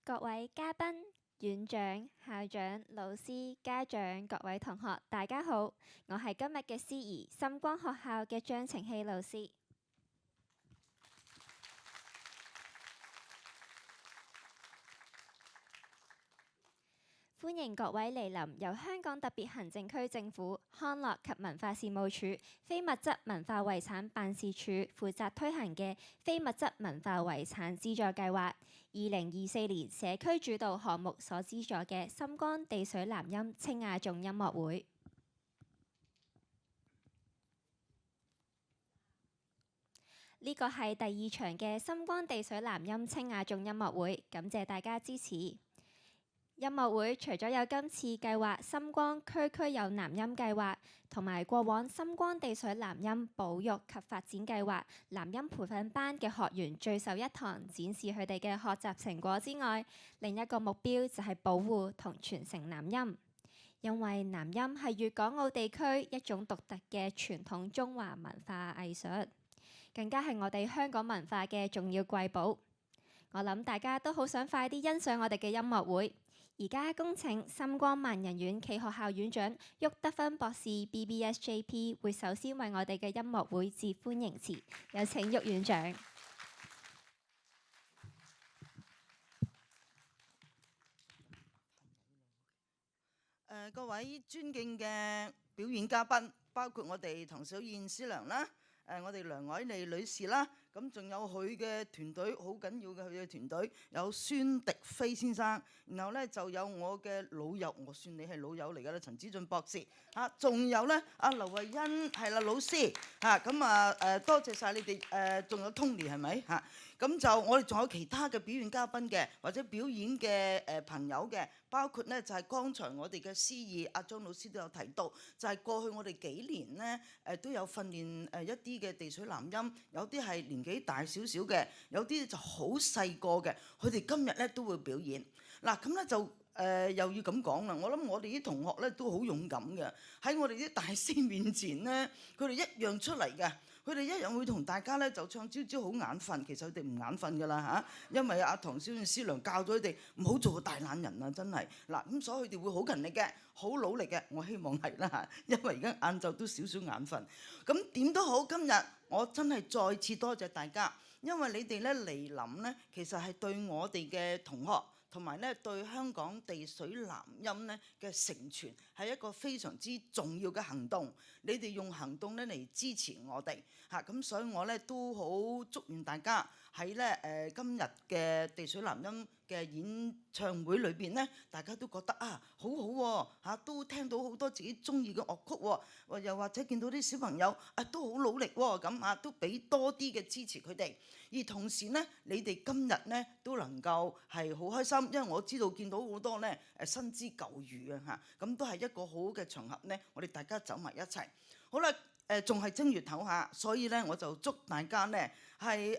各位嘉賓、院長、校長、老師、家長、各位同學，大家好，我係今日嘅司儀，深光學校嘅張晴希老師。歡迎各位蒞臨由香港特別行政區政府康樂及文化事務署非物質文化遺產辦事處負責推行嘅非物質文化遺產資助計劃2024年社區主導項目所資助嘅深光地水南音青亞頌音樂會。呢個係第2場嘅深光地水南音青亞頌音樂會，感謝大家支持。音樂會除咗有今次計劃深光區區有南音計劃，同埋過往深光地水南音保育及發展計劃南音培訓班嘅學員聚首一堂，展示佢哋嘅學習成果之外，另一個目標就係保護同傳承南音，因為南音係粵港澳地區一種獨特嘅傳統中華文化藝術，更加係我哋香港文化嘅重要瑰寶。我諗大家都好想快啲欣賞我哋嘅音樂會。而家恭請深光萬人院暨學校院長郁德芬博士 BBSJP 會首先為我哋嘅音樂會致歡迎詞，有請郁院長。各位尊敬嘅表演嘉賓，包括我哋唐小燕師娘啦，我哋梁凱莉女士啦，咁仲有佢嘅團隊，好緊要嘅佢嘅團隊，有孫迪飛先生，然後咧就有我嘅老友，我算你係老友嚟㗎啦，陳子俊博士嚇，仲有咧阿劉慧欣係啦老師嚇，咁多謝晒你哋仲有 Tony 係咪嚇？咁就我哋仲有其他嘅表演嘉賓嘅，或者表演嘅朋友嘅，包括咧就係剛才我哋嘅司儀阿張老師都有提到，就係過去我哋幾年咧都有訓練一啲嘅地水南音，有啲係年紀大少少嘅，有啲就好細個嘅，佢哋今日咧都會表演。嗱咁咧就又要咁講啦，我諗我哋啲同學咧都好勇敢嘅，喺我哋啲大師面前咧，佢哋一樣出嚟嘅。佢哋一樣會同大家咧就唱朝朝好眼瞓，其實佢哋唔眼瞓㗎啦嚇，因為阿唐小燕師娘教咗佢哋唔好做個大懶人啊，真係嗱咁，所以佢哋會好勤力嘅，好努力嘅，我希望係啦嚇，因為而家晏晝都少少眼瞓。咁點都好，今日我真係再次多謝大家，因為你哋咧嚟臨咧，其實係對我哋嘅同學，同埋咧對香港地水南音咧嘅承傳係一個非常之重要嘅行動。你哋用行動咧嚟支持我哋嚇，咁所以我咧都好祝願大家喺咧今日嘅地水南音嘅演唱會裏邊咧，大家都覺得啊好好喎嚇，都聽到好多自己中意嘅樂曲喎，又或者見到啲小朋友啊都好努力喎咁啊，都俾多啲嘅支持佢哋。而同時咧，你哋今日咧都能夠係好開心，因為我知道見到好多咧新知舊雨啊嚇，咁都係一個好好嘅場合咧，我哋大家走埋一齊。好啦，仲係正月頭下，所以咧我就祝大家咧係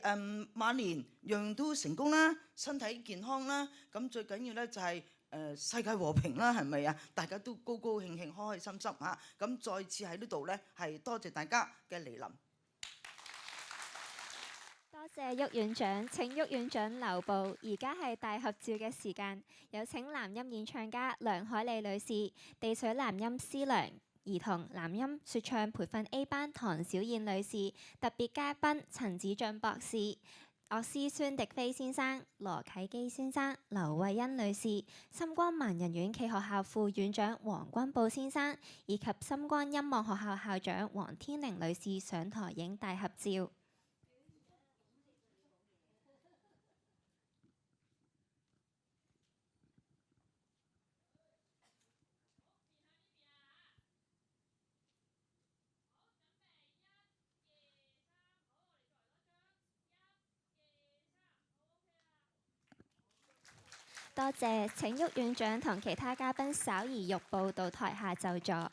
晚年樣樣都成功啦，身體健康啦，咁最緊要咧就係世界和平啦，係咪啊？大家都高高興興、開開心心嚇。咁再次喺呢度咧係多謝大家嘅嚟臨。多謝郁院長，請郁院長留步。而家係大合照嘅時間，有請南音演唱家梁凱莉女士、地水南音師娘、兒童南音說唱培訓 A 班唐小燕女士、特別嘉賓陳子俊博士、樂師孫迪飛先生、羅啟基先生、劉慧欣女士、深光萬人院暨學校副院長黃君寶先生，以及深光音樂學校校長黃天玲女士上台影大合照。多謝，請郁院長同其他嘉賓稍移玉步到台下就座。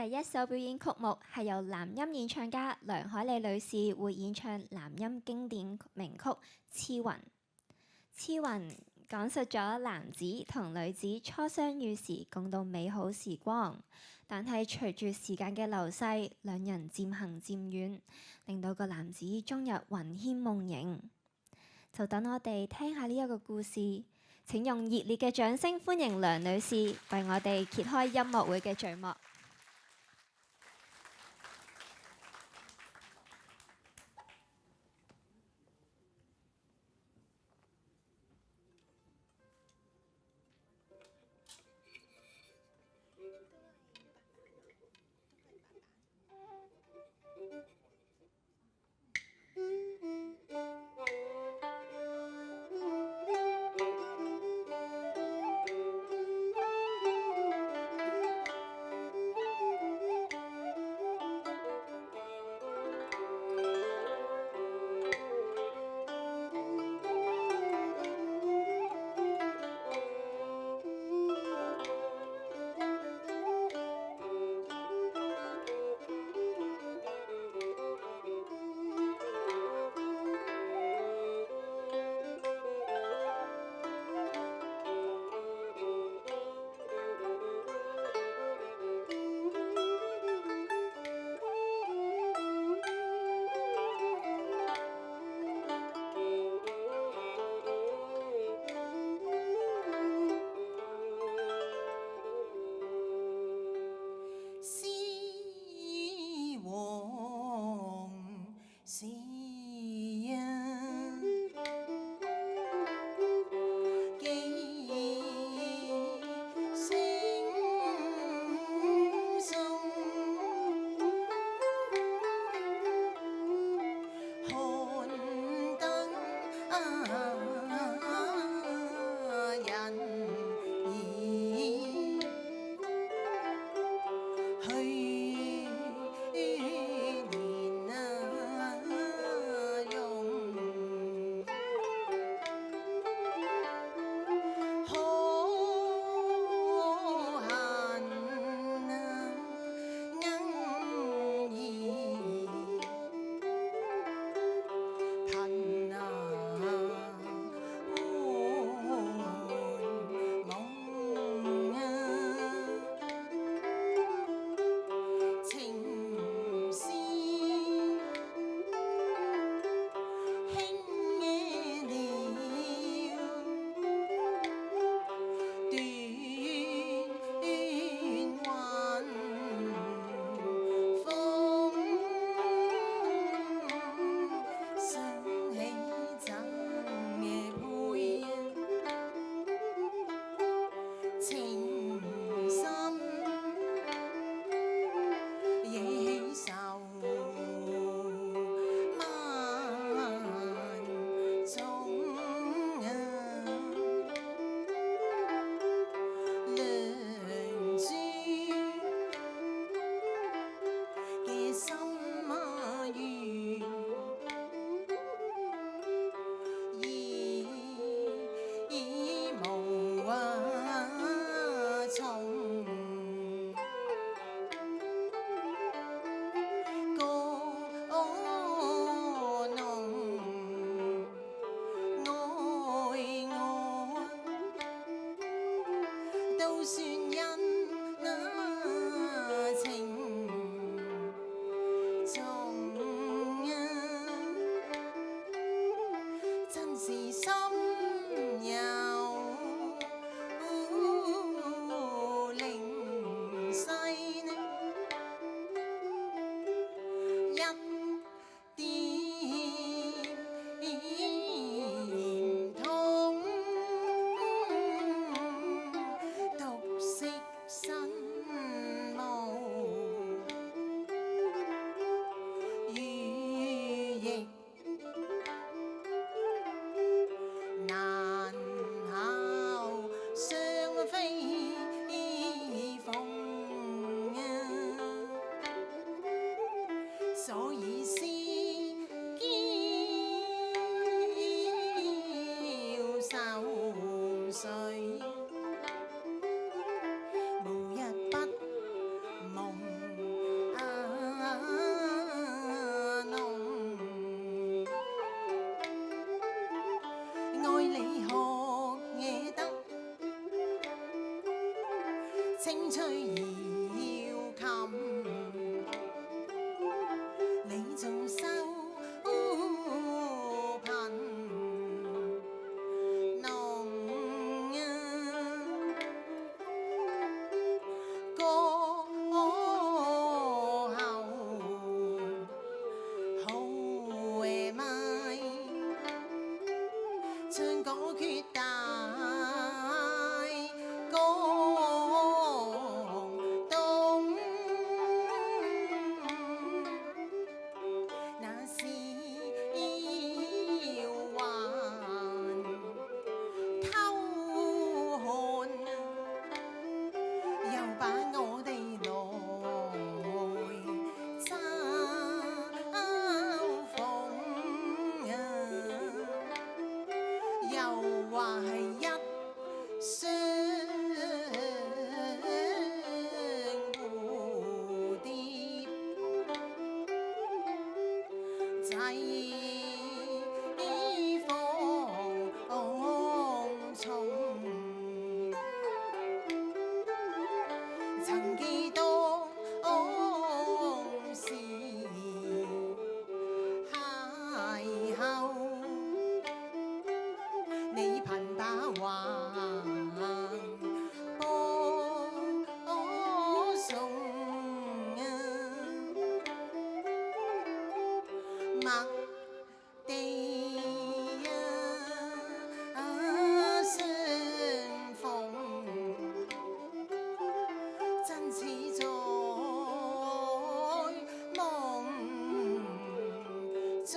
第一首表演曲目係由男音演唱家梁凱莉女士會演唱男音經典名曲《痴魂》。《痴魂》講述咗男子同女子初相遇時共度美好時光，但係隨住時間嘅流逝，兩人漸行漸遠，令到個男子終日魂牽夢縈。就等我哋聽下呢一個故事。請用熱烈嘅掌聲歡迎梁女士為我哋揭開音樂會嘅序幕。個決大江東，那是要還偷看，又把我哋來嘲諷啊！又話係一雙蝴蝶仔放蟲，曾記當時邂逅。你憑把橫播送啊，麥地相逢，真似在夢中。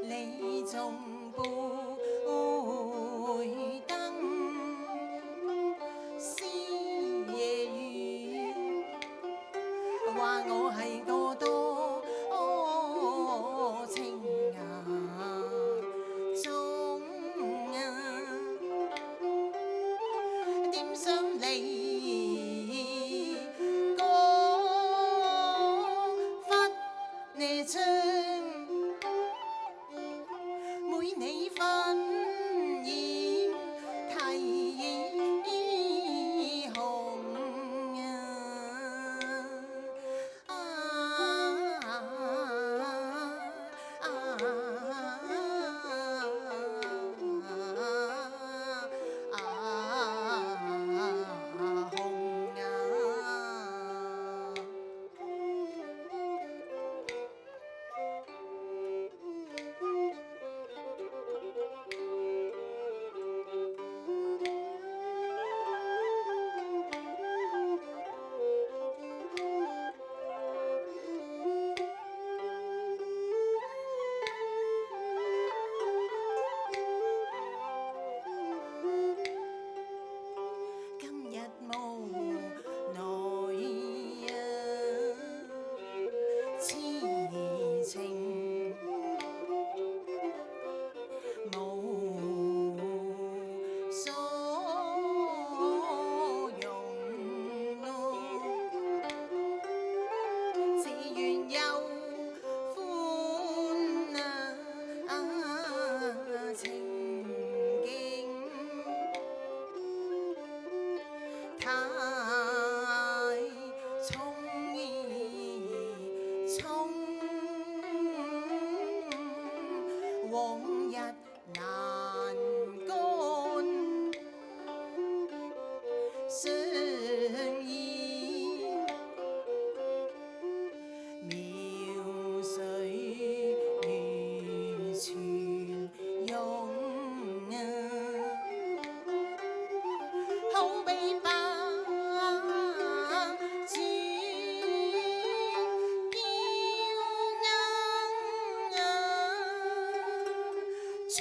你縱背燈，思夜雨，話我係個多情芽種啊，點想你講忽你唱。每你婚宴提紅往日難乾，相依妙水如泉湧啊，好比百轉嬌鶯啊，出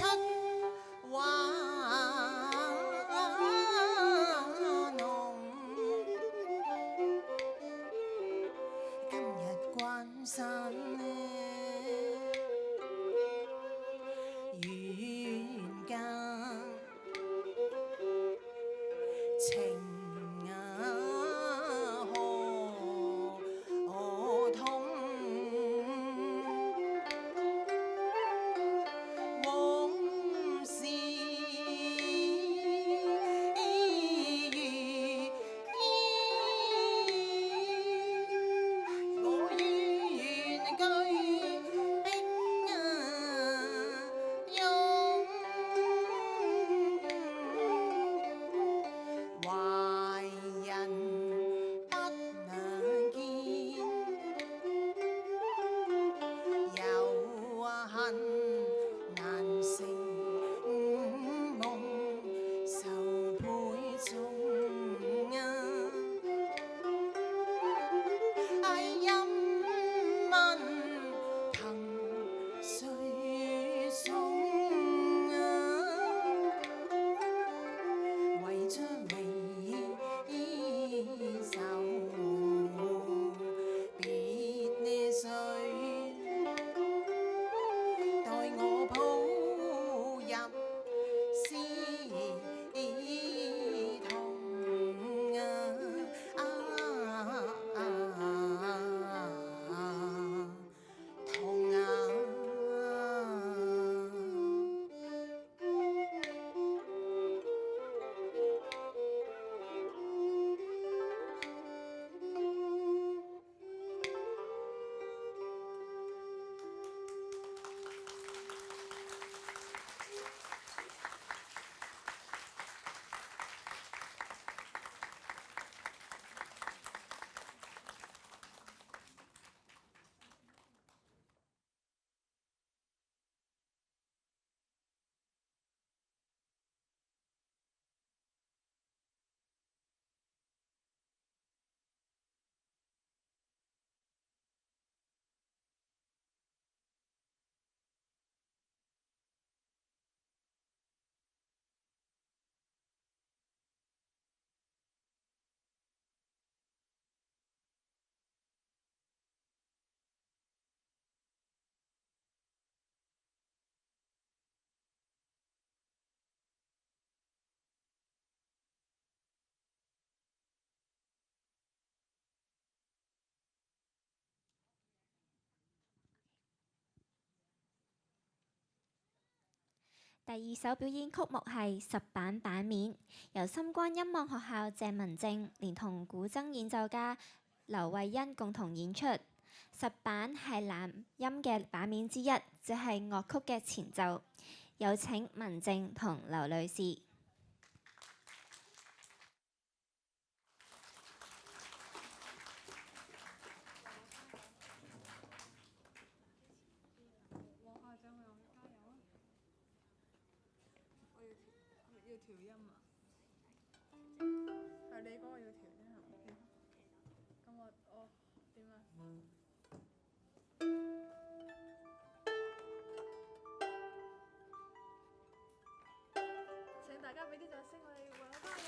第二首表演曲目係十板板面，由深光音樂學校謝文正連同古箏演奏家劉慧欣共同演出。十板係南音嘅板面之一，即係樂曲嘅前奏。有請文正同劉女士。要調音啊！係你嗰個要調音係咪？咁我點啊？請大家俾啲掌聲，我哋為我加油！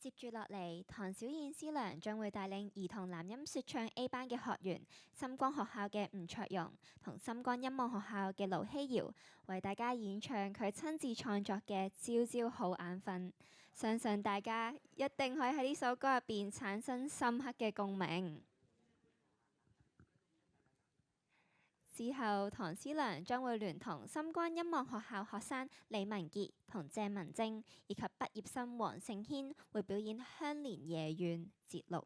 接住落嚟，唐小燕師娘將會帶領兒童男音説唱 A 班嘅學員，深光學校嘅吳卓容同深光音樂學校嘅盧希瑤，為大家演唱佢親自創作嘅《朝朝好眼瞓》。相信大家一定可以喺呢首歌入邊產生深刻嘅共鳴。之後，唐師娘將會聯同深光音樂學校學生李文傑同謝文正，以及畢業生黃勝軒，會表演《香蓮夜願》節錄。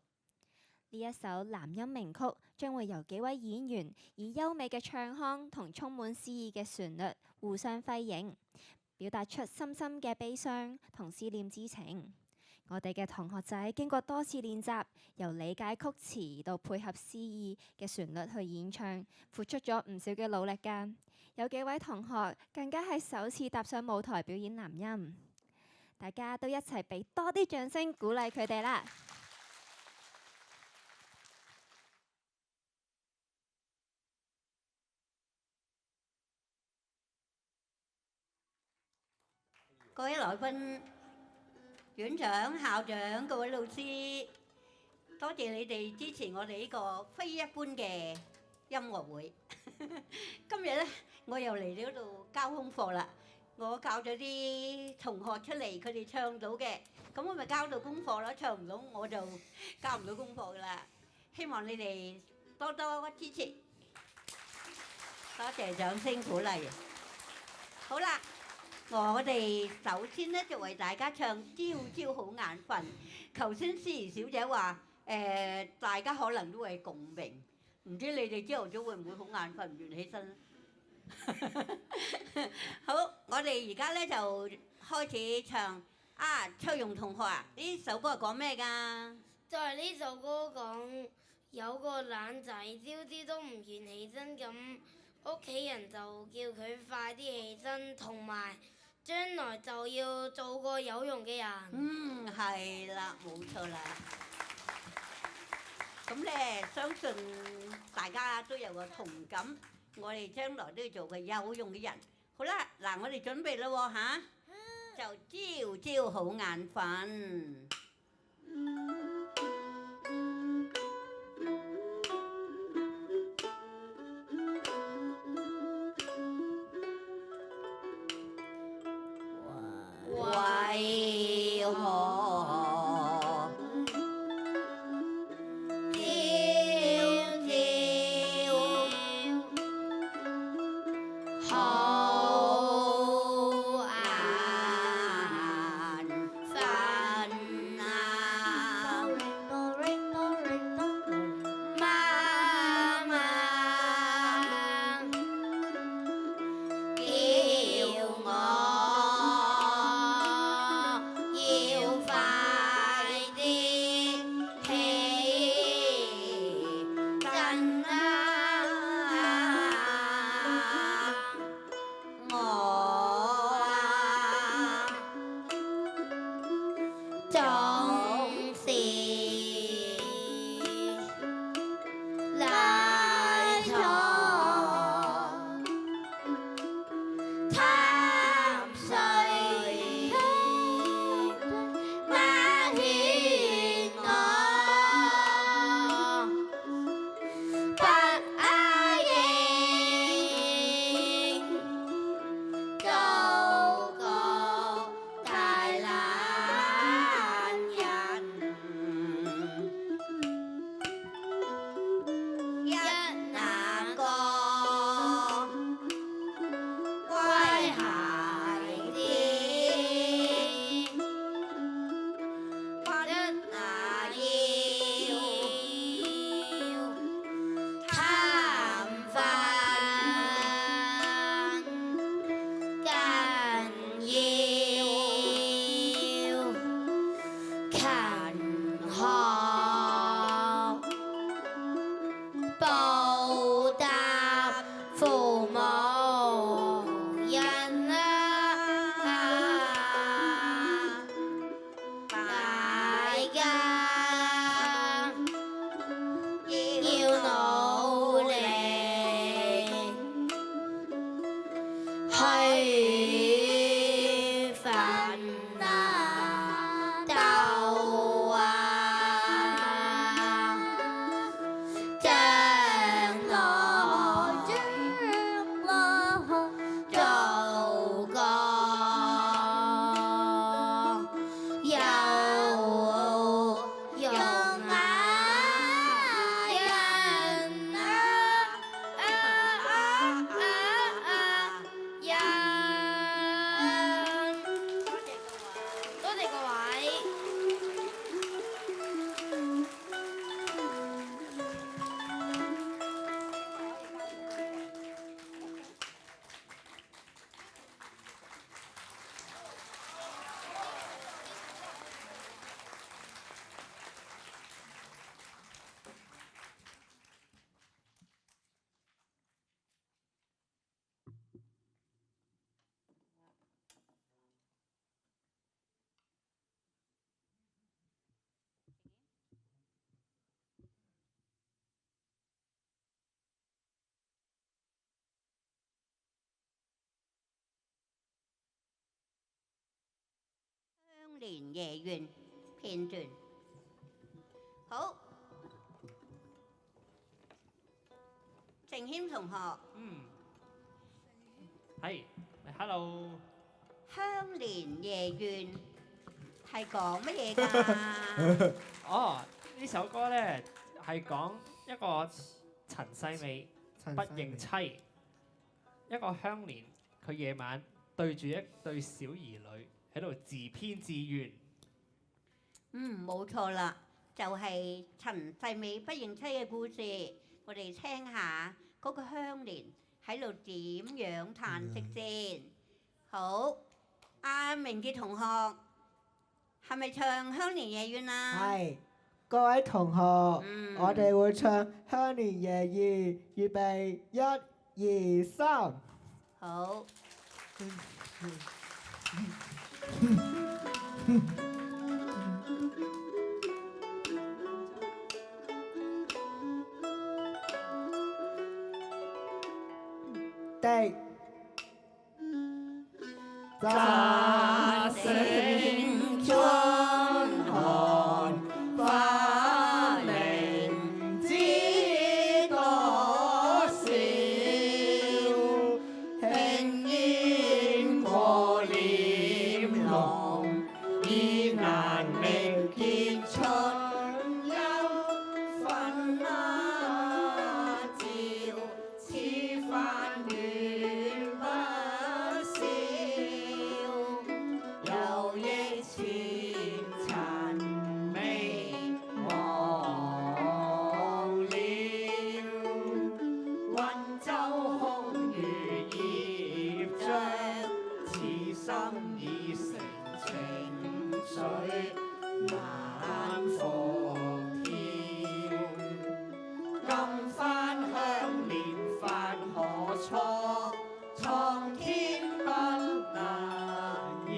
呢一首男音名曲將會由幾位演員以優美嘅唱腔同充滿詩意嘅旋律互相輝映，表達出深深嘅悲傷同思念之情。我哋嘅同學仔經過多次練習，由理解曲詞到配合詩意嘅旋律去演唱，付出咗唔少嘅努力㗎。有幾位同學更加係首次踏上舞台表演男音，大家都一齊俾多啲掌聲鼓勵佢哋啦！各位來賓、院長、校長、各位老師，多謝你哋支持我哋呢個非一般嘅音樂會。今日咧，我又嚟呢度交功課啦。我教咗啲同學出嚟，佢哋唱到嘅，咁我咪交到功課咯。唱唔到我就交唔到功課噶啦。希望你哋多多支持。多謝掌聲鼓勵。好啦，我哋首先咧就為大家唱《朝朝好眼瞓》。頭先思怡小姐話大家可能都會共鳴，唔知你哋朝頭早會唔會好眼瞓唔願起身？好，我哋而家咧就開始唱。翠容同學啊，呢首歌係講咩㗎？就係呢首歌講有個懶仔，朝朝都唔願起身，咁屋企人就叫佢快啲起身，同埋將來就要做個有用嘅人。係啦，冇錯啦。咁咧，相信大家都有個同感，我哋將來都要做個有用嘅人。好啦，嗱，我哋準備啦喎嚇。就朝朝好眼瞓。為何朝朝好眼瞓啊？媽媽叫我要快啲起身啊！我總是賴床貪睡，媽勸我不應做個大懶人，一那個乖孩子，一那要貪瞓，更要勤學報答父母恩啊！大家要努力去奮鬥啊！將來做個有用人多謝各位。香蓮夜願片段。好，靜謙同學，係，hello。香蓮夜願係講乜嘢㗎？哦，呢首歌咧係講一個陳世美不認妻，一個鄉年，佢夜晚對住一對小兒女喺度自編自怨。冇錯啦，就係陳世美不認妻嘅故事。我哋聽下嗰個鄉年喺度點樣嘆息先。好，阿明傑同學係咪唱鄉年夜怨啊？係，各位同學，我哋會唱鄉年夜怨，預備1、2、3。好。地乍醒春寒花零，知多少？輕煙過臉龐，已難力見春幽分啊！照此番暖不少，又憶前塵未忘了。雲州空餘葉將，此心已成情緒難復跳。今番鄉年發可初，蒼天不能遙，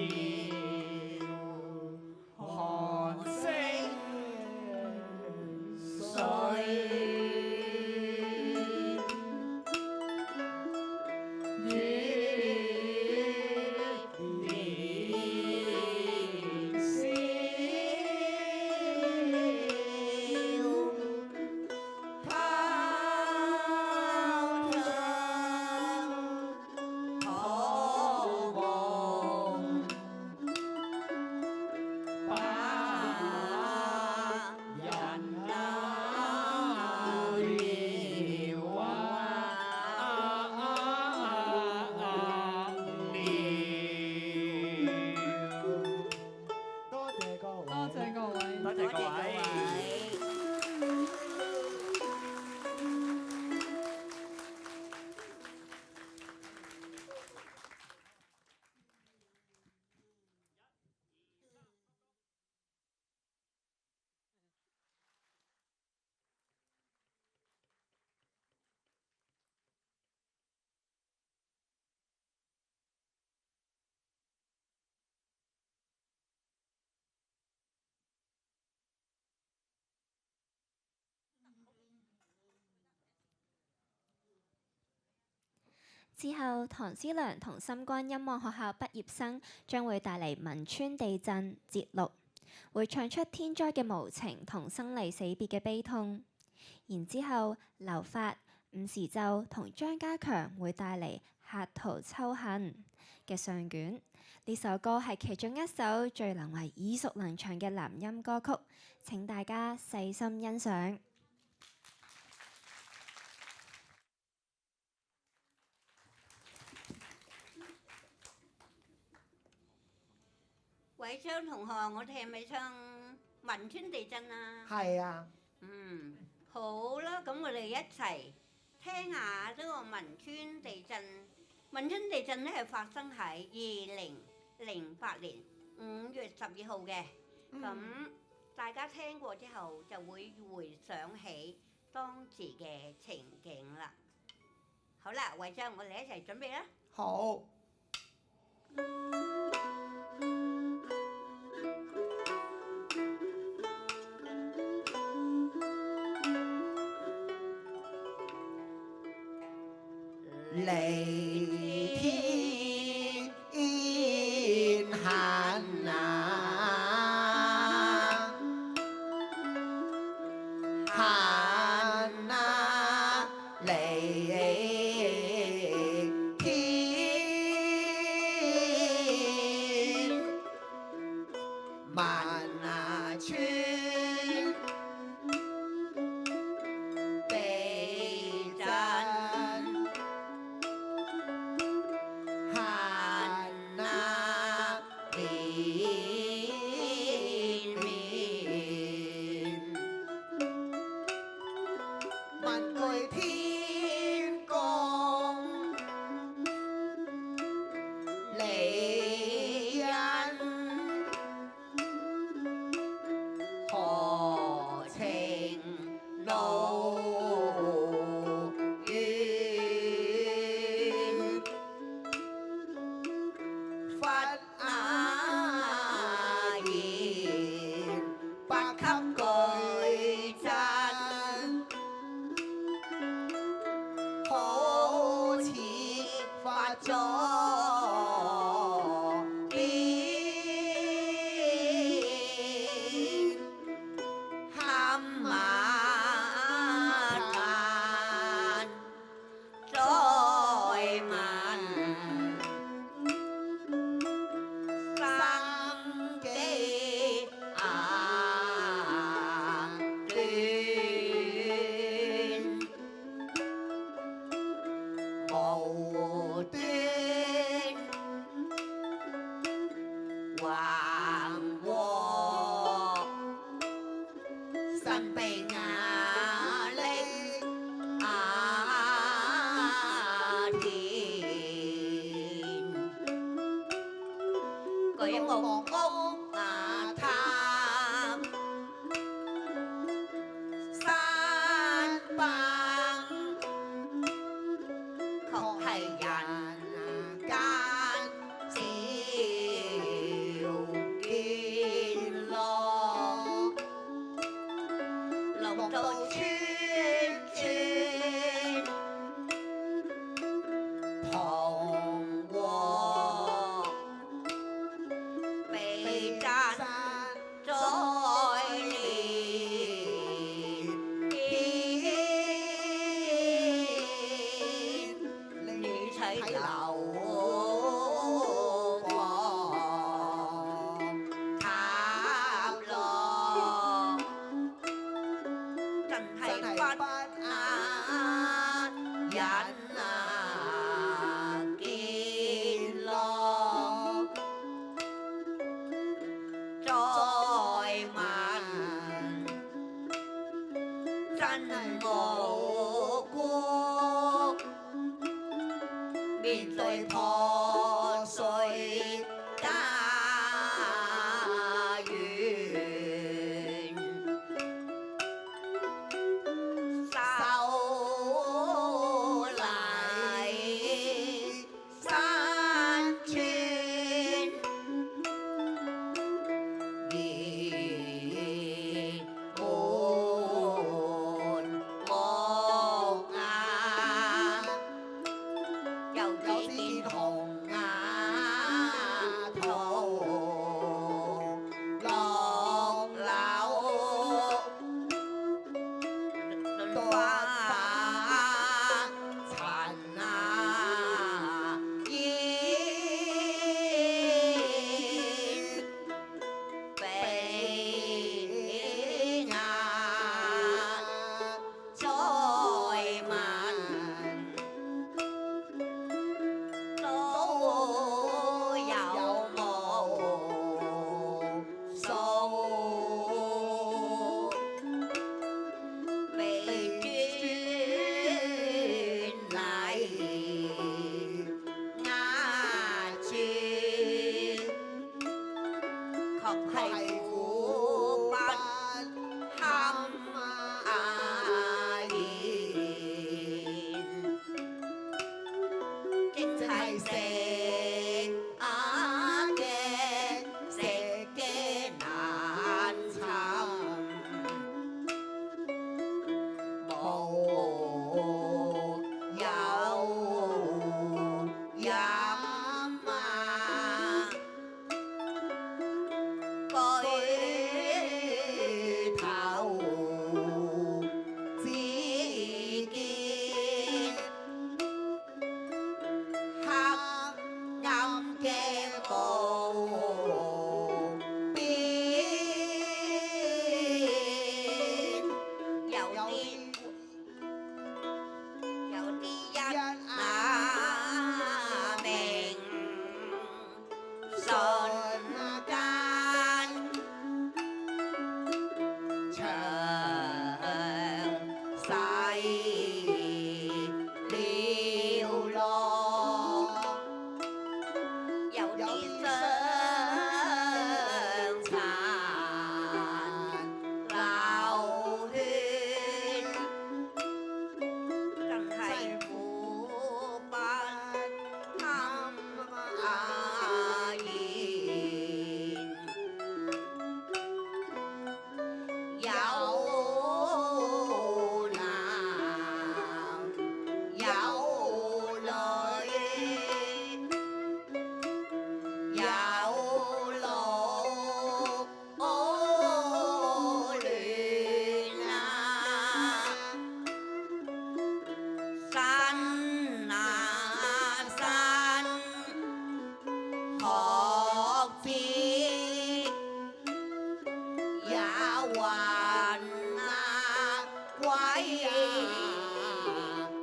寒聲碎。多謝各位。多謝各位。多謝各位。之後，唐詩良同深江音樂學校畢業生將會帶嚟汶川地震節錄，會唱出天災嘅無情同生離死別嘅悲痛。然之後，劉發、伍時奏同張家強會帶嚟《客途秋恨》嘅上卷。呢首歌係其中一首最能為耳熟能詳嘅南音歌曲，請大家細心欣賞。偉章同學，我哋係咪唱汶川地震啊？係啊，好啦，咁我哋一齊聽下呢個汶川地震。汶川地震咧係發生喺2008年5月12號嘅。咁大家聽過之後就會回想起當時嘅情景啦。好啦，偉章，我哋一齊準備啦。好。離天恨啊，恨啊，離天汶啊川地震。左邊，喊馬壇再問，生機啊斷。無端橫禍，神秘壓力啊田，舉目屋啊探，山崩。確係人間少見咯，龍到村村同和，被讚再連你睇流放塔落，真係不雅人啊見咯，再問真無辜。面對破碎家園，秀麗山川，熱門木瓦。又只見紅瓦圖落樓，花塵啊煙，被壓再問。都有無數被專嚟壓住，確係苦不堪言。正係食啊嘅食嘅難尋，無有飲啊，舉頭只見黑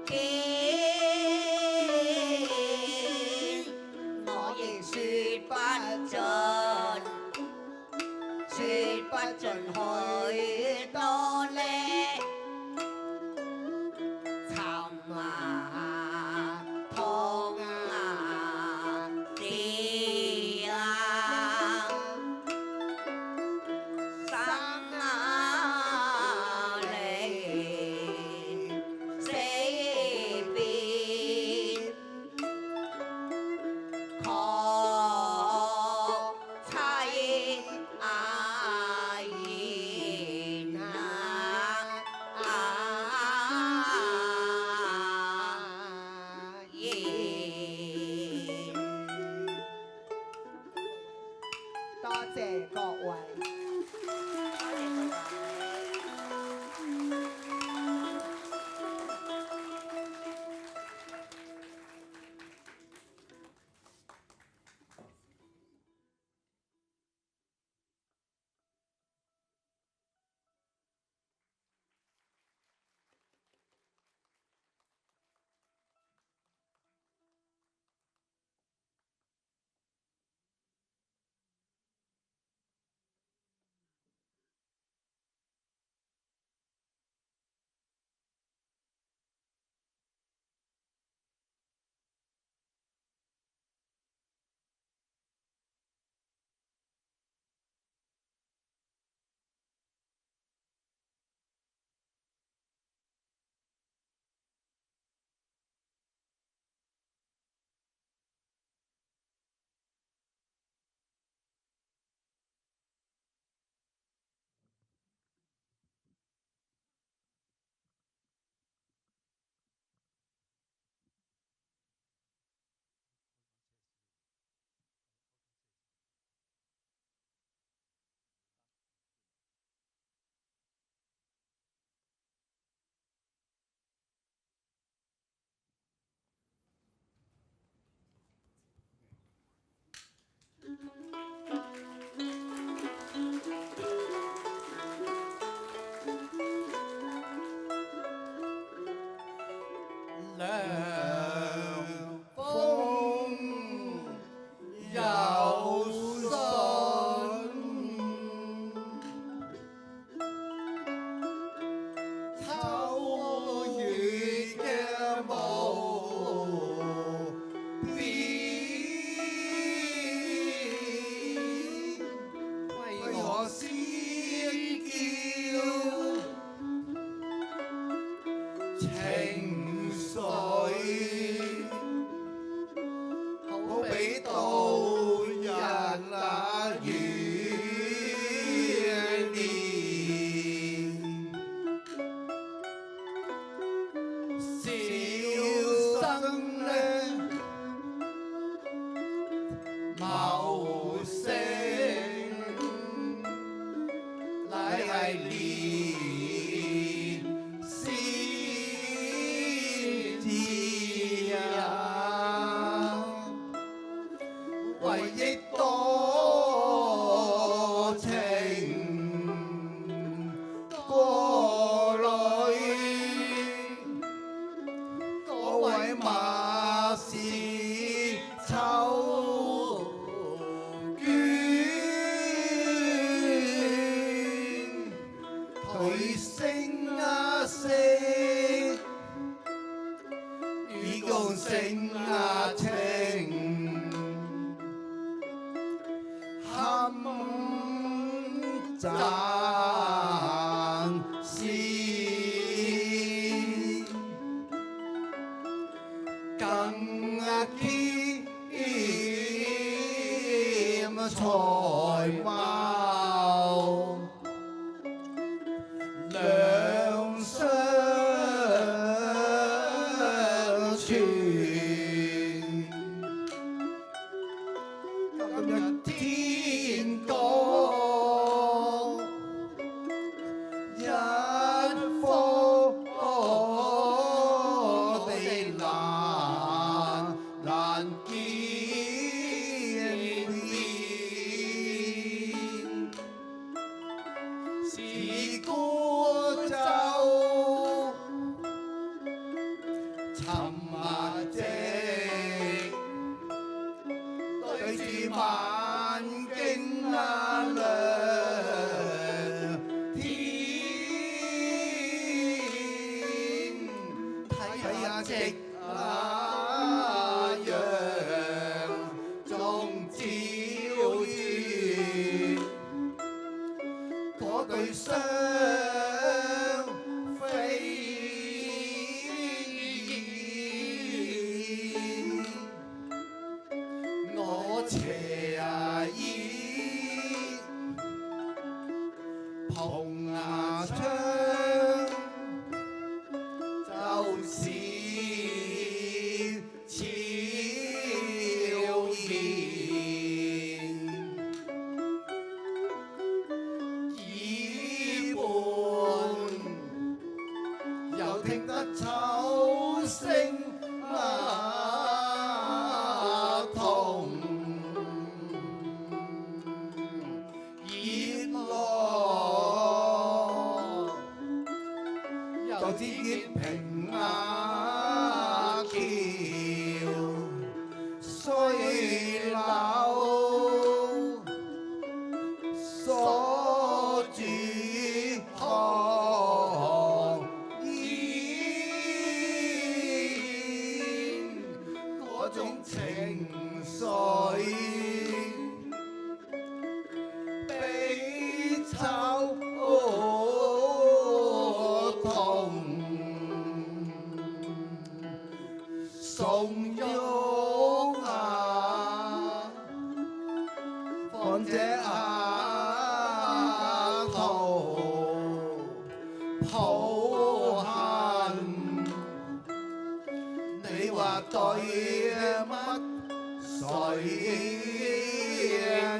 見，我亦説不盡，説不盡許多呢，尋啊痛啊知啊，生啊離死別，確凄哀然啊言。多謝各位。涼風有信，秋月嘅無邊，為我先叫情緒，好比渡日那月年，小生呢謀生，乃係年先至啊，為憶多情過淚，嗰位馬是秋娟，佢聲啊聲，與共聲啊情，堪讚是。更兼才貌，兩相傳。今日天光，一科地難見面，是孤舟，尋阿姐，對住萬徑啊亮天，睇下夕陽中照月，嗰對雙飛燕，我斜倚蓬牙窗，就是悄然。耳畔又聽得秋聲同熱浪，又知結平雅橋，水流鎖住寒煙，嗰種情緒悲秋痛，慫恿啊，況且抱恨，你話對乜誰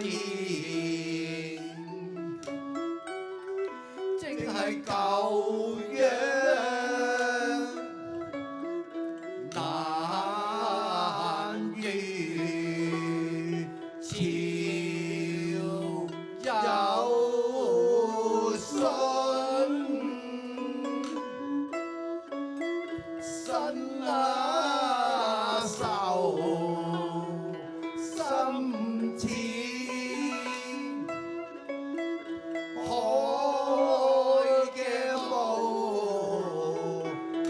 言？正係舊樣難遇，潮有信。身啊愁心痴，海嘅無邊，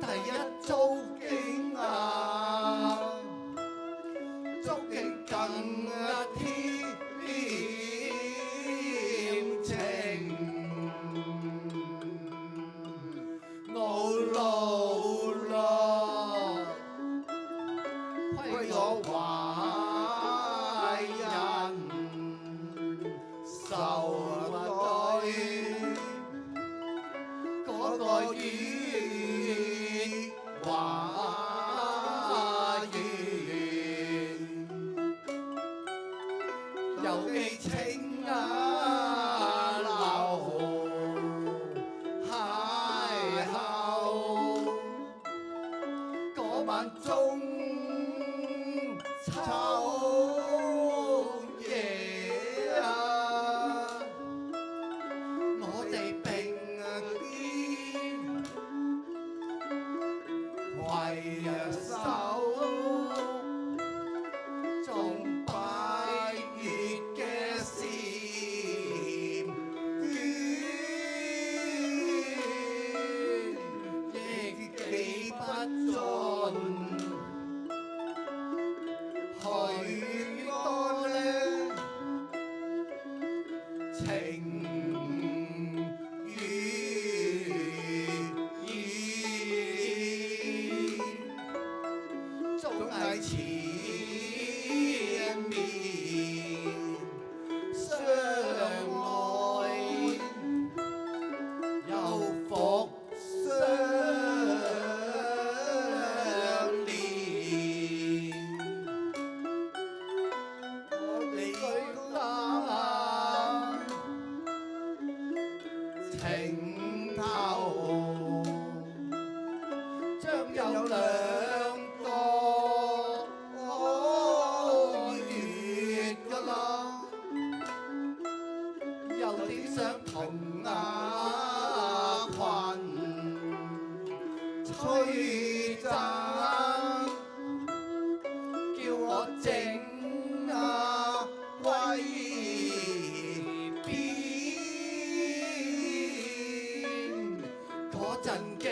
第一觸景啊，觸景更添情。懊惱咯，虧我壞人受對，嗰個月華園，有幾情啊流。嗰晚中秋夜啊，我哋並肩攜手，種百月嘅禪院，亦幾不盡。許多呢情與義，總係纏綿相愛，又復相連。我哋對答情投，將有兩個月㗎啦，又點想同跨吹讚，叫我靜歸邊。嗰陣幾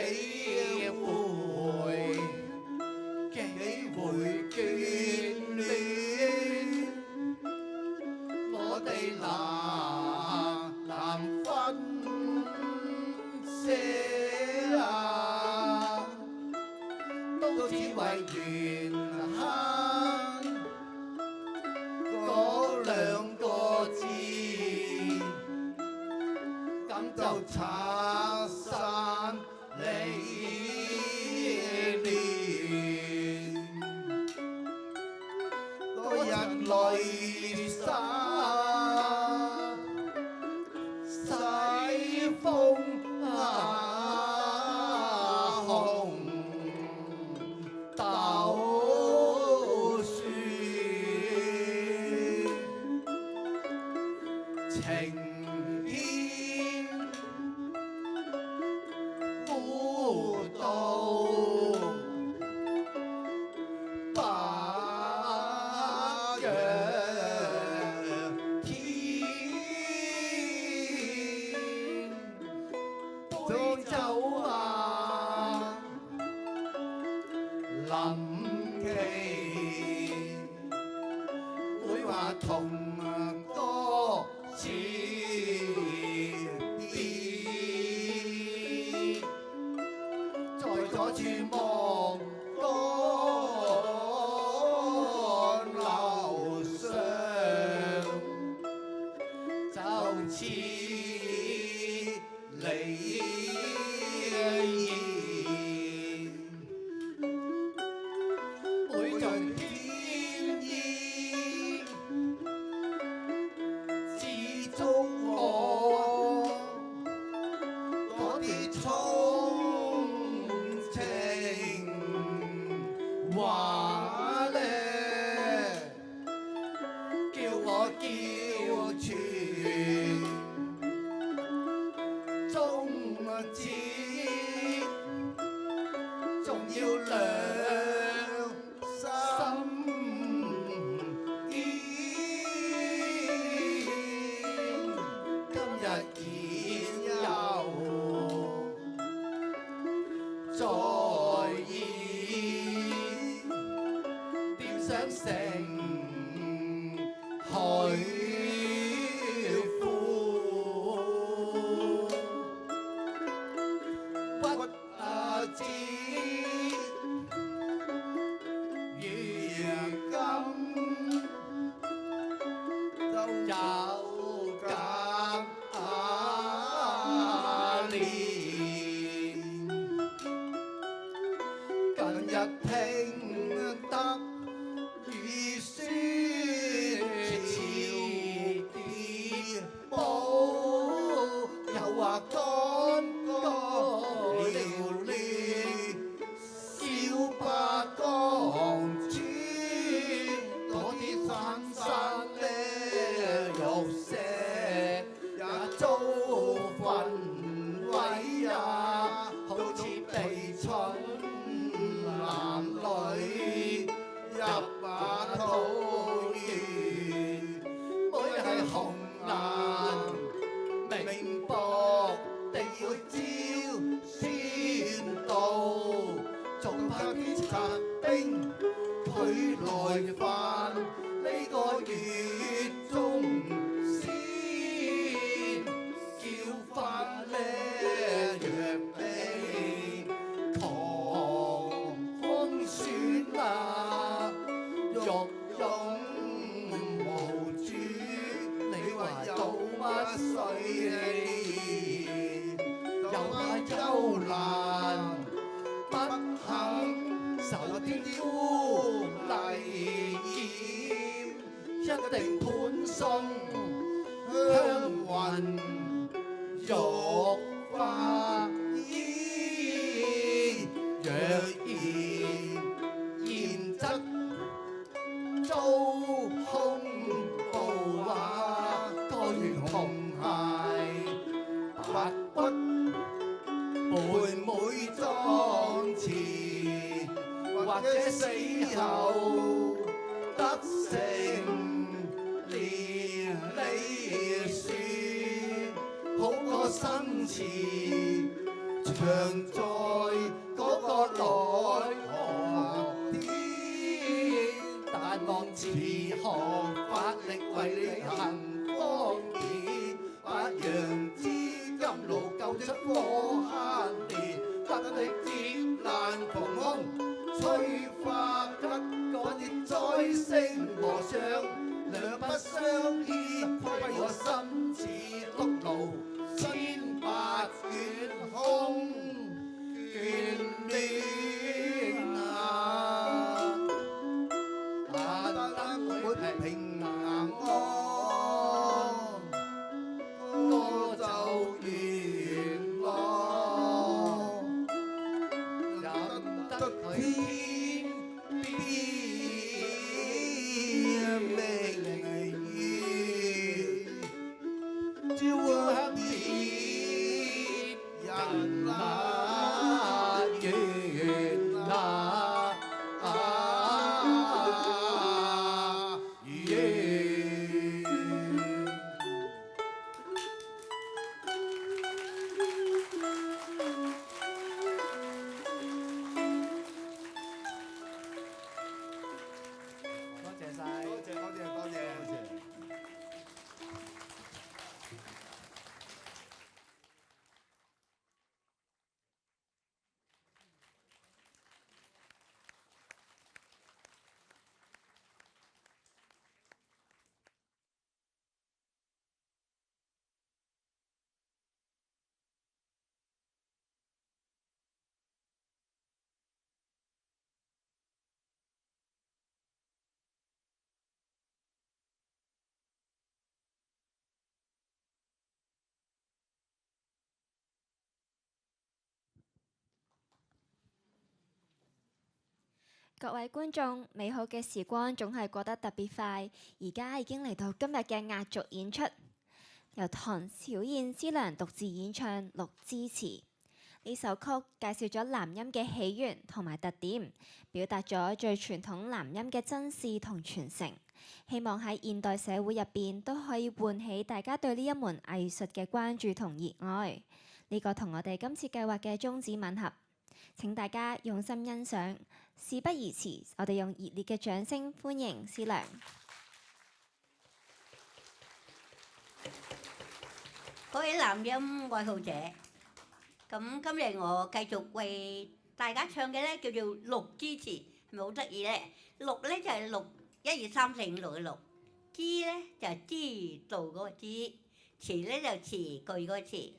回眷戀，我哋難分捨啊，都只為緣慳嗰兩個字，咁就拆散離亂，嗰日淚灑洗風紅豆樹，情牽孤島，白羊天，杯酒啊，臨期會話同歌詞別，在嗰處望干樓上，就似離異，每盡天意，只祝我嗰啲衷情話咧，叫我叫全終止，仲要兩心堅。今日見又再現，點想成許負，屈指如今都有隔年，近日聽得雨書潮跌報，又話乾戈寥寥，小巴江村嗰啲山山咧玉石也遭焚毀啊，好似被春男女入馬桃園，每日係紅顏明薄地要招先到，仲怕啲賊兵佢來犯呢個月中先叫法咧若被狂風選啊，欲勇無主，你話有乜水氣？又怕憂難不肯受啲污泥染，一定盤送香雲玉花衣，若然則遭恐怖話，該願紅鞋白骨妹妹裝或者死後得成連理樹，好過生前長在嗰個內河天。但望慈航法力為你行方便，不讓知音路救出火坑年，得力接難逢空，催化吉嗰啲災星和尚，兩不相欠，虧我心似碌路，千百卷空眷戀啊！但燈會平安，歌就完咯。任得天邊明月，照黑別人那緣那緣。多謝晒。多謝多謝多謝。各位觀眾，美好嘅時光總係過得特別快，而家已經嚟到今日嘅壓軸演出，由唐小燕師娘獨自演唱《綠枝詞》。呢首曲介紹咗南音嘅起源同埋特點，表達咗最傳統南音嘅珍視同傳承。希望喺現代社會入邊都可以喚起大家對呢一門藝術嘅關注同熱愛。呢個同我哋今次計劃嘅宗旨吻合。請大家用心欣賞，事不宜遲，我哋用熱烈嘅掌聲歡迎師娘。各位南音愛好者，咁今日我繼續為大家唱嘅咧叫做《綠枝詞》，係咪好得意咧？綠咧就係綠1、2、3、4、5、6嘅綠，枝咧就係知道嗰個枝，詞咧就詞句嗰個詞。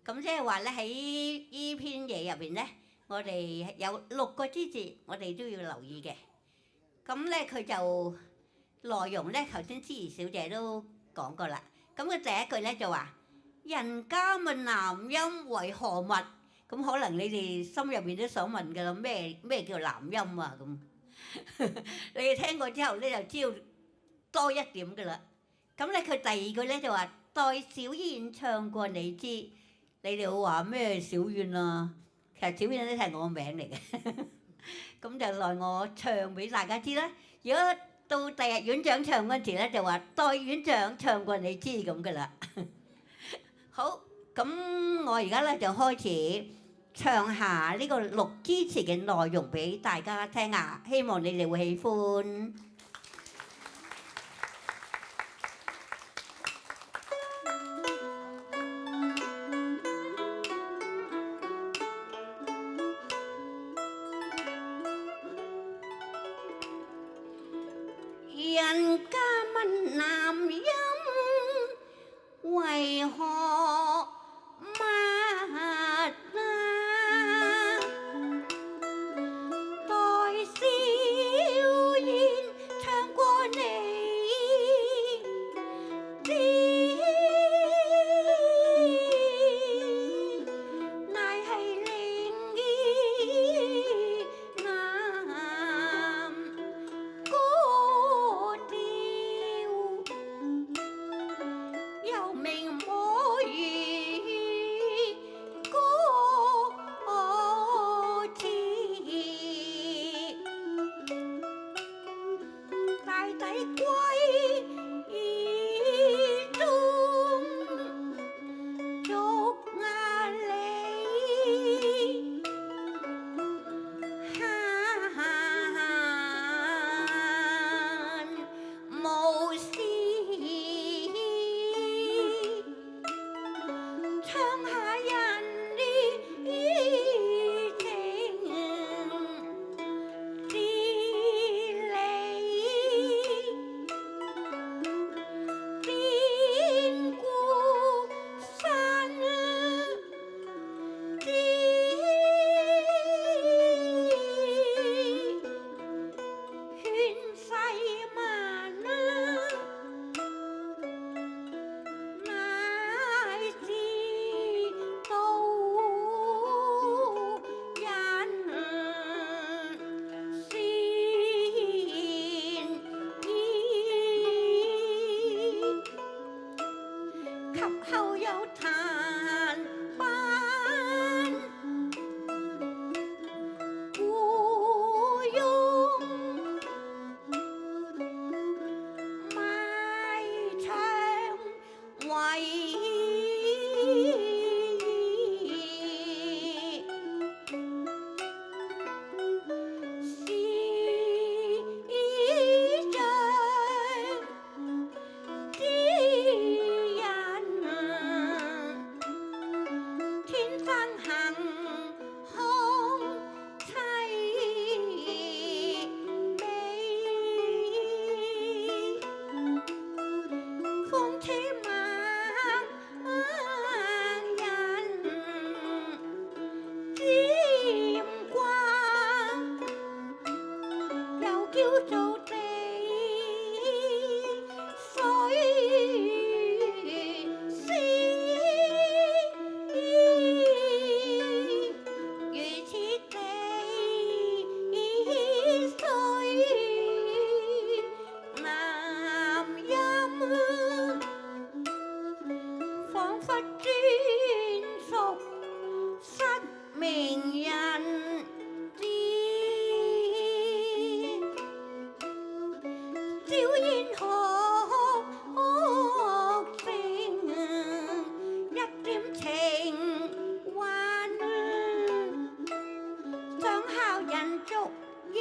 咁即係話咧喺呢篇嘢入邊咧，我哋有6個枝字，我哋都要留意嘅。咁咧佢就內容咧，頭先思怡小姐都講過啦。咁佢第一句咧就話：人家問南音為何物？咁可能你哋心入邊都想問㗎啦，咩叫南音啊？咁你哋聽過之後咧就知道多一點㗎啦。咁咧佢第二句咧就話：代小燕唱過你知，你哋會話咩小燕啊？其實小燕都係我名嚟嘅，咁就來我唱俾大家知啦。如果到第日院長唱嗰時咧，就話代院長唱過你知咁噶啦。好，咁我而家咧就開始唱下呢個綠枝詞嘅內容俾大家聽下，希望你哋會喜歡。人家問南音為何物啊？代小燕唱過你知，乃係靈意南歌調。名人節，笑煙學成一點情幻，上校人族亦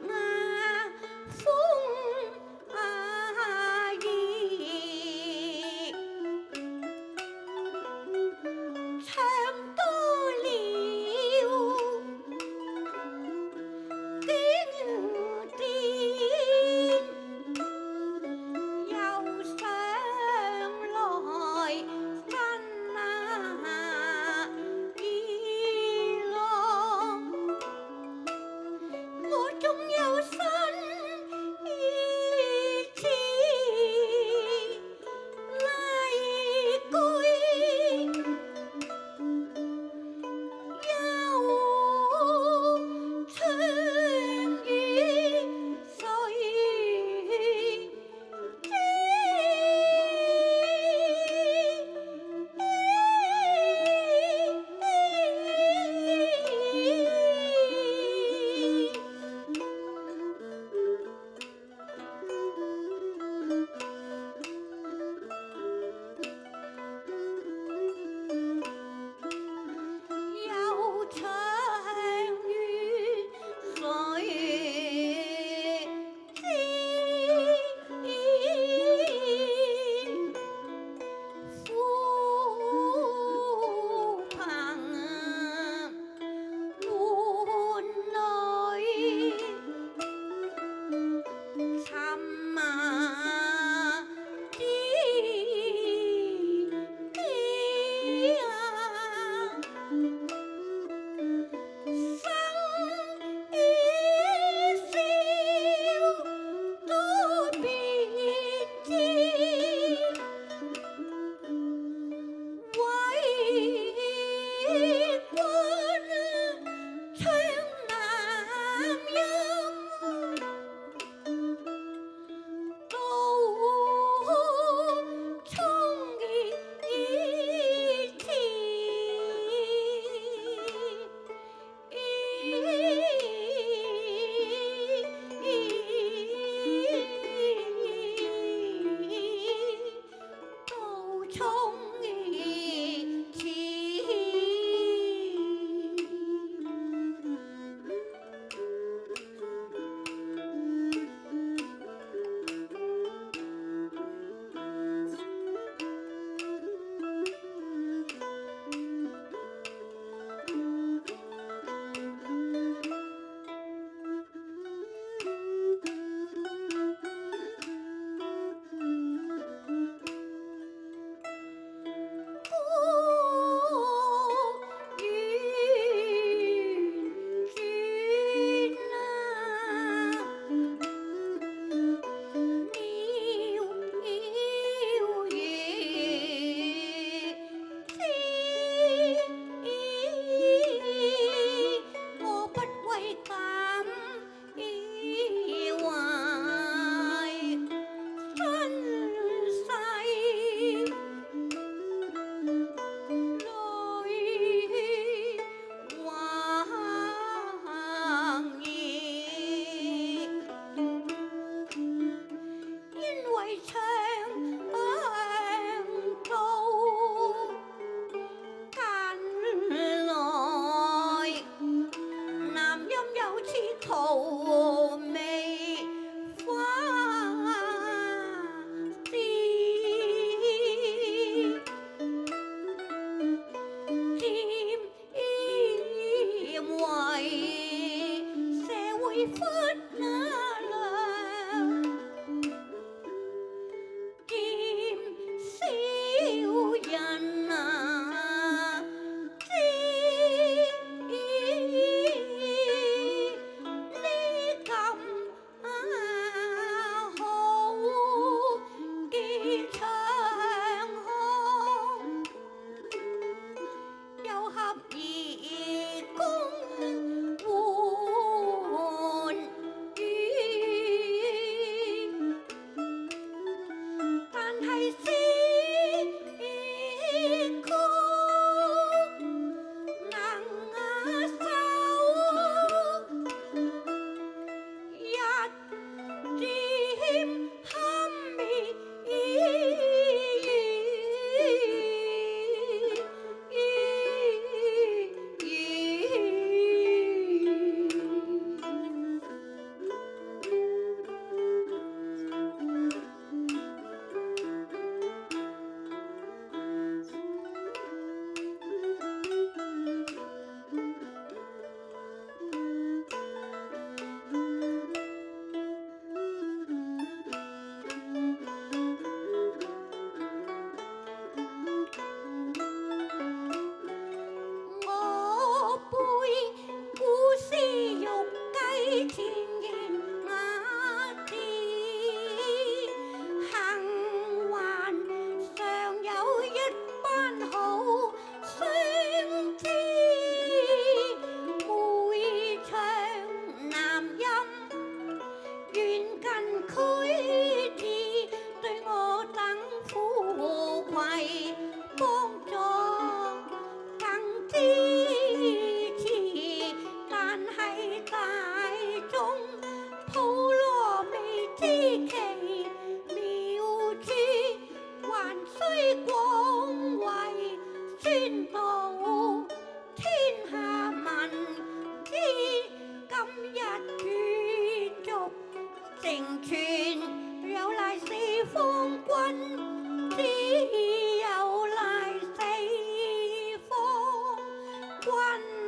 雅風意，唱多了經典，又上來新意浪，我仲有新意志嚟居，又唱與誰又唱與誰知？呼朋喚女，尋馬知生與笑都別知，為君唱南音，到衷意切。到衷意切。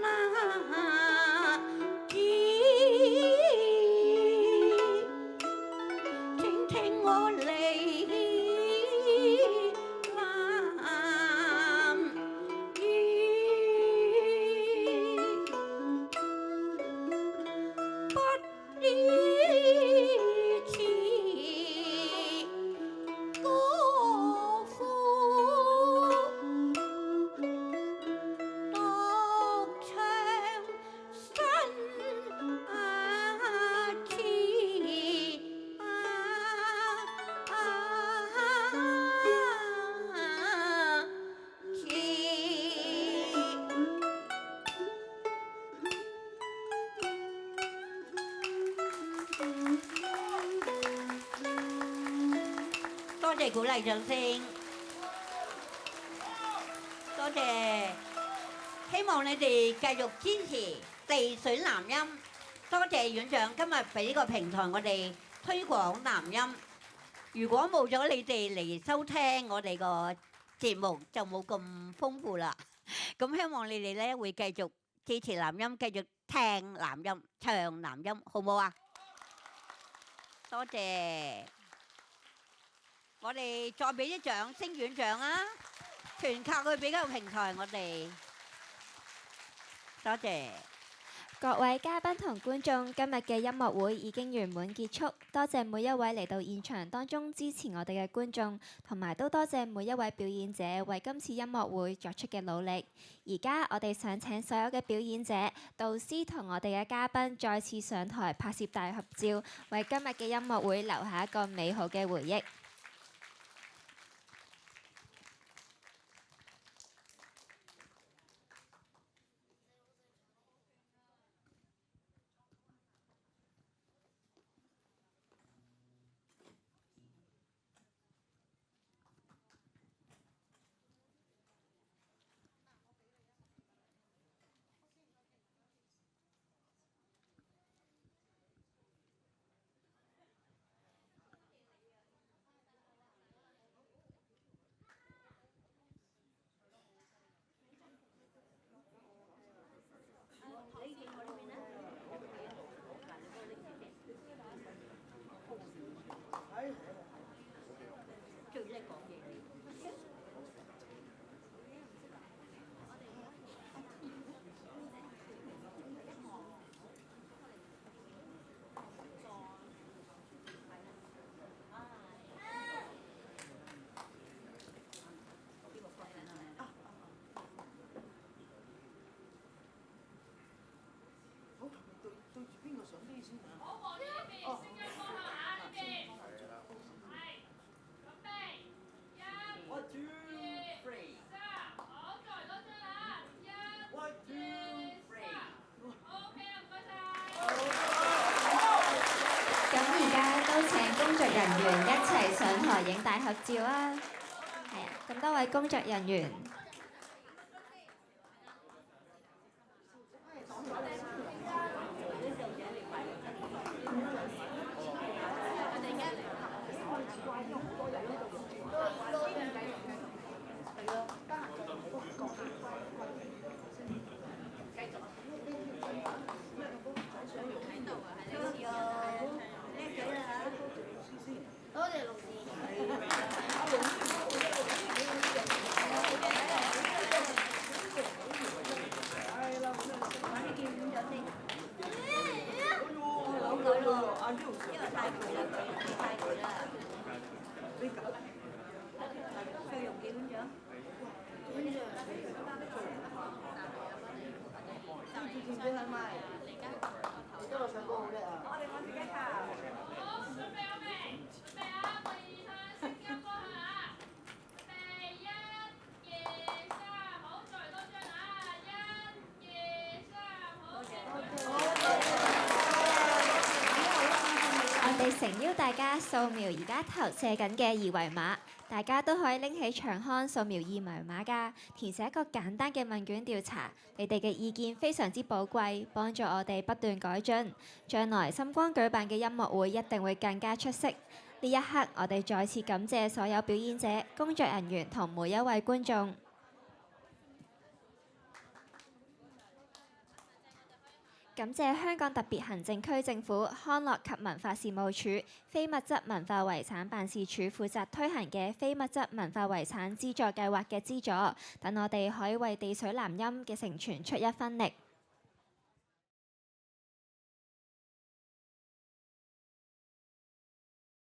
那記，聽聽我離難語，不於此歌賦。獨唱新詞多謝鼓勵掌聲，多謝。希望你哋繼續支持地水南音，多謝院長今日俾呢個平台我哋推廣南音。如果冇咗你哋嚟收聽我哋個節目，就冇咁豐富啦。咁希望你哋咧會繼續支持南音，繼續聽南音，唱南音，好唔好啊？多謝。我哋再俾啲掌聲院長啊！全靠佢俾個平台我哋。多謝各位嘉賓同觀眾，今日嘅音樂會已經圓滿結束。多謝每一位嚟到現場當中支持我哋嘅觀眾，同埋都多謝每一位表演者為今次音樂會作出嘅努力。而家我哋想請所有嘅表演者、導師同我哋嘅嘉賓再次上台拍攝大合照，為今日嘅音樂會留下一個美好嘅回憶。工作人員一齊上台影大合照啊！係啊，咁多位工作人員。多謝老師。我哋誠邀大家掃描而家投射緊嘅二維碼，大家都可以拎起長康掃描二維碼㗎，填寫一個簡單嘅問卷調查。你哋嘅意見非常之寶貴，幫助我哋不斷改進。將來心光舉辦嘅音樂會一定會更加出色。呢一刻，我哋再次感謝所有表演者、工作人員同每一位觀眾。感謝香港特別行政區政府康樂及文化事務署非物質文化遺產辦事處負責推行嘅非物質文化遺產資助計劃嘅資助，等我哋可以為地水南音嘅承傳出一分力。